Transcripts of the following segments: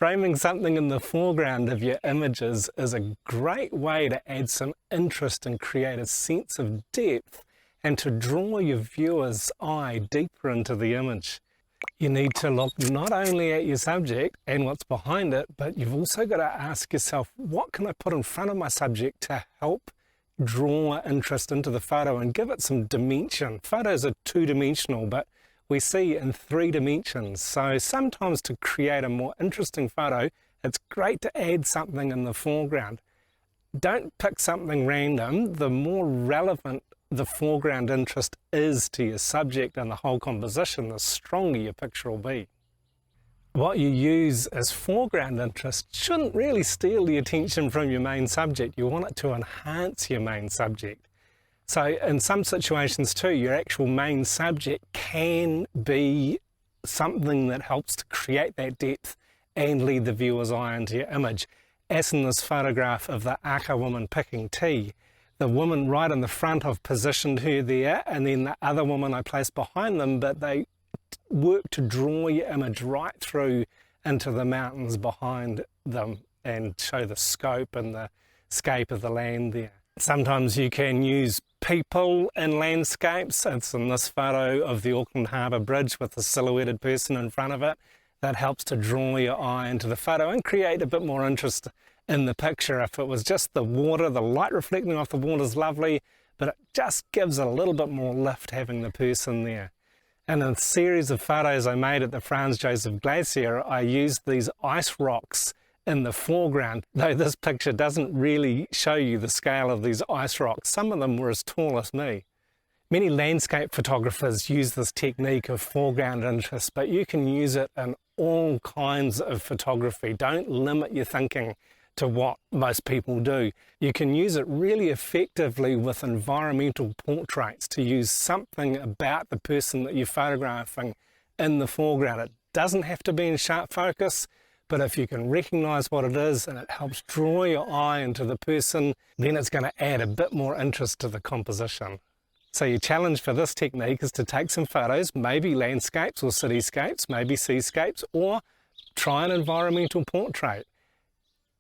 Framing something in the foreground of your images is a great way to add some interest and create a sense of depth and to draw your viewer's eye deeper into the image. You need to look not only at your subject and what's behind it, but you've also got to ask yourself, what can I put in front of my subject to help draw interest into the photo and give it some dimension. Photos are two-dimensional, but we see in 3 dimensions. So sometimes to create a more interesting photo, it's great to add something in the foreground. Don't pick something random. The more relevant the foreground interest is to your subject and the whole composition, the stronger your picture will be. What you use as foreground interest shouldn't really steal the attention from your main subject. You want it to enhance your main subject. So in some situations too, your actual main subject can be something that helps to create that depth and lead the viewer's eye into your image. As in this photograph of the Aka woman picking tea, the woman right in the front, I've positioned her there, and then the other woman I placed behind them, but they work to draw your image right through into the mountains behind them and show the scope and the scape of the land there. Sometimes you can use people in landscapes. It's in this photo of the Auckland Harbour Bridge with a silhouetted person in front of it. That helps to draw your eye into the photo and create a bit more interest in the picture. If it was just the water, the light reflecting off the water is lovely, but it just gives a little bit more lift having the person there. And in a series of photos I made at the Franz Josef Glacier, I used these ice rocks in the foreground, though this picture doesn't really show you the scale of these ice rocks. Some of them were as tall as me. Many landscape photographers use this technique of foreground interest, but you can use it in all kinds of photography. Don't limit your thinking to what most people do. You can use it really effectively with environmental portraits, to use something about the person that you're photographing in the foreground. It doesn't have to be in sharp focus, but if you can recognize what it is and it helps draw your eye into the person, then it's going to add a bit more interest to the composition. So your challenge for this technique is to take some photos, maybe landscapes or cityscapes, maybe seascapes, or try an environmental portrait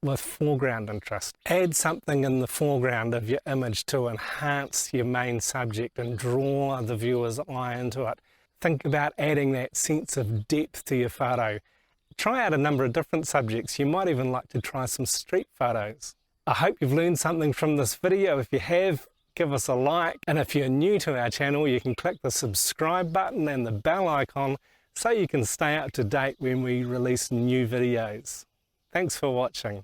with foreground interest. Add something in the foreground of your image to enhance your main subject and draw the viewer's eye into it. Think about adding that sense of depth to your photo. Try out a number of different subjects. You might even like to try some street photos. I hope you've learned something from this video. If you have, give us a like. And if you're new to our channel, you can click the subscribe button and the bell icon so you can stay up to date when we release new videos. Thanks for watching.